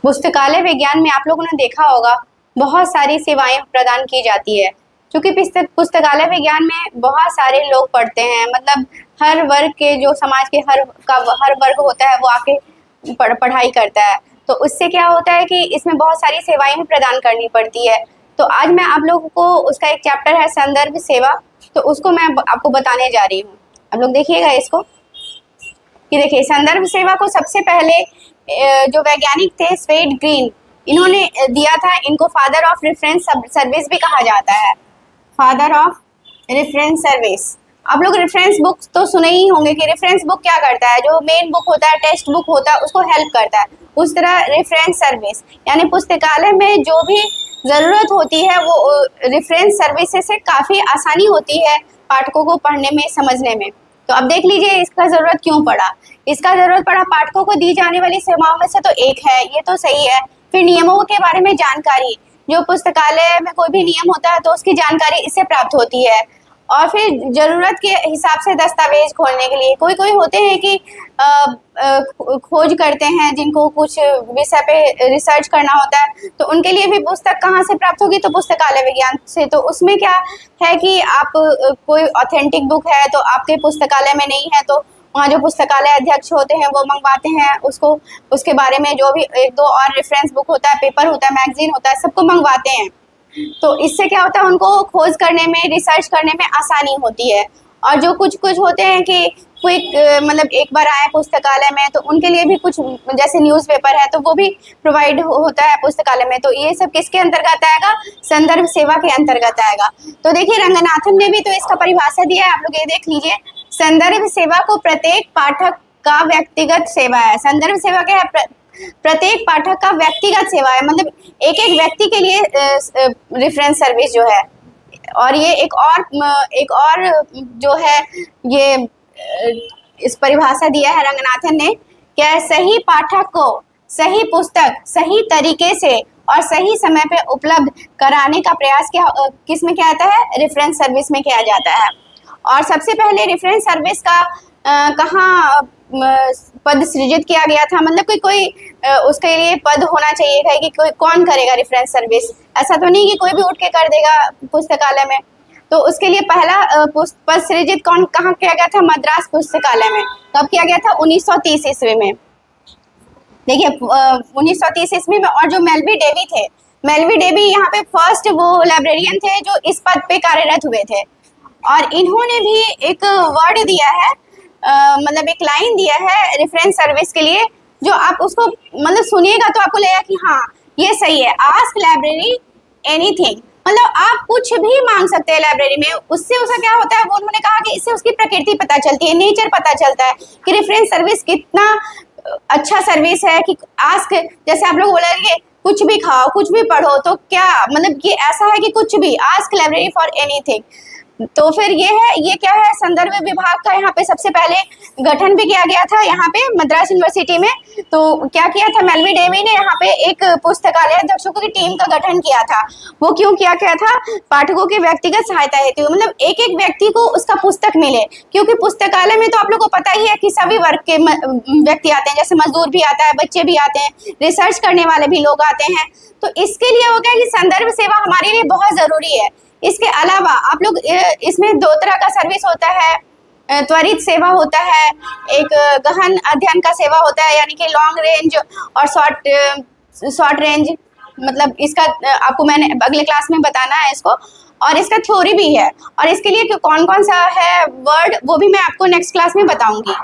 पुस्तकालय विज्ञान में आप लोगों ने देखा होगा बहुत सारी सेवाएं प्रदान की जाती है। क्योंकि पुस्तकालय विज्ञान में बहुत सारे लोग पढ़ते हैं, मतलब हर वर्ग के, जो समाज के हर वर्ग होता है वो आके पढ़ाई करता है। तो उससे क्या होता है कि इसमें बहुत सारी सेवाएं भी प्रदान करनी पड़ती है। तो आज मैं आप लोगों को उसका एक चैप्टर है संदर्भ सेवा, तो उसको मैं आपको बताने जा रही हूँ। आप लोग देखिएगा इसको कि देखिए, संदर्भ सेवा को सबसे पहले जो वैज्ञानिक थे स्वेट ग्रीन, इन्होंने दिया था। इनको फादर ऑफ रेफरेंस सर्विस भी कहा जाता है, फादर ऑफ रेफरेंस सर्विस। आप लोग रेफरेंस बुक तो सुने ही होंगे कि रेफरेंस बुक क्या करता है, जो मेन बुक होता है, टेक्स्ट बुक होता है, उसको हेल्प करता है। उस तरह रेफरेंस सर्विस यानी पुस्तकालय में जो भी ज़रूरत होती है वो रेफरेंस सर्विसेज से काफ़ी आसानी होती है पाठकों को पढ़ने में, समझने में। तो अब देख लीजिए इसका ज़रूरत क्यों पड़ा। इसका ज़रूरत पड़ा पाठकों को दी जाने वाली सेवाओं में से तो एक है, ये तो सही है। फिर नियमों के बारे में जानकारी, जो पुस्तकालय में कोई भी नियम होता है तो उसकी जानकारी इससे प्राप्त होती है। और फिर ज़रूरत के हिसाब से दस्तावेज खोलने के लिए, कोई होते हैं कि खोज करते हैं जिनको कुछ विषय पे रिसर्च करना होता है, तो उनके लिए भी पुस्तक कहाँ से प्राप्त होगी, तो पुस्तकालय विज्ञान से। तो उसमें क्या है कि आप कोई ऑथेंटिक बुक है तो आपके पुस्तकालय में नहीं है, तो वहाँ जो पुस्तकालय अध्यक्ष होते हैं वो मंगवाते हैं उसको, उसके बारे में जो भी एक दो और रेफरेंस बुक होता है, पेपर होता है, मैगजीन होता है, सबको मंगवाते हैं। तो इससे क्या होता है, उनको खोज करने में, रिसर्च करने में आसानी होती है। और जो कुछ होते हैं कि क्विक, मतलब एक बार आए पुस्तकालय में, तो उनके लिए भी कुछ, जैसे न्यूज़पेपर है तो वो भी प्रोवाइड होता है पुस्तकालय में। तो ये सब किसके अंतर्गत आएगा, संदर्भ सेवा के अंतर्गत आएगा। तो देखिए रंगनाथन ने भी तो इसका परिभाषा दिया है, आप लोग ये देख लीजिए। संदर्भ सेवा को प्रत्येक पाठक का व्यक्तिगत सेवा है। संदर्भ सेवा क्या है, प्रत्येक पाठक का व्यक्तिगत सेवा है, मतलब एक व्यक्ति के लिए रेफरेंस सर्विस जो है। और ये एक और जो है, ये इस परिभाषा दिया है रंगनाथन ने, क्या सही पाठक को सही पुस्तक सही तरीके से और सही समय पे उपलब्ध कराने का प्रयास किस में किया जाता है, रेफरेंस सर्विस में किया जाता है। और सबसे पहले रेफरेंस सर्विस का कहाँ पद सृजित किया गया था, मतलब कोई उसके लिए पद होना चाहिए था कि कोई कौन करेगा रेफरेंस सर्विस। ऐसा तो नहीं कि कोई भी उठ के कर देगा पुस्तकालय में। तो उसके लिए पहला पद सृजित कहाँ किया गया था, मद्रास पुस्तकालय में। कब किया गया था, 1930 ईस्वी में। देखिए 1930 ईस्वी में। और जो मेलवी डेवी थे, मेलवी डेवी यहाँ पे फर्स्ट वो लाइब्रेरियन थे जो इस पद पे कार्यरत हुए थे। और इन्होंने भी एक वर्ड दिया है, मतलब एक लाइन दिया है रेफरेंस सर्विस के लिए, जो आप उसको मतलब सुनिएगा तो आपको लगेगा कि हाँ ये सही है। आस्क लाइब्रेरी एनीथिंग, मतलब आप कुछ भी मांग सकते हैं लाइब्रेरी में। उससे उसका क्या होता है, वो उन्होंने कहा कि इससे उसकी प्रकृति पता चलती है, नेचर पता चलता है कि रेफरेंस सर्विस कितना अच्छा सर्विस है। कि आस्क, जैसे आप लोग बोलेंगे कुछ भी खाओ, कुछ भी पढ़ो, तो क्या मतलब ये ऐसा है कि कुछ भी, आस्क लाइब्रेरी फॉर एनीथिंग। तो फिर ये क्या है, संदर्भ विभाग का यहाँ पे सबसे पहले गठन भी किया गया था यहाँ पे मद्रास यूनिवर्सिटी में। तो क्या किया था, मेलवी डेवी ने यहाँ पे एक पुस्तकालय अध्यक्षों की टीम का गठन किया था। वो क्यों किया गया था, पाठकों की व्यक्तिगत सहायता हेतु, मतलब एक व्यक्ति को उसका पुस्तक मिले। क्योंकि पुस्तकालय में तो आप लोग को पता ही है कि सभी वर्ग के व्यक्ति आते हैं, जैसे मजदूर भी आता है, बच्चे भी आते हैं, रिसर्च करने वाले भी लोग आते हैं। तो इसके लिए हो गया कि संदर्भ सेवा हमारे लिए बहुत जरूरी है। इसके अलावा आप लोग, इसमें दो तरह का सर्विस होता है, त्वरित सेवा होता है, एक गहन अध्ययन का सेवा होता है, यानी कि लॉन्ग रेंज और शॉर्ट रेंज। मतलब इसका आपको मैंने अगले क्लास में बताना है इसको। और इसका थ्योरी भी है, और इसके लिए कौन कौन सा है वर्ड, वो भी मैं आपको नेक्स्ट क्लास में बताऊंगी।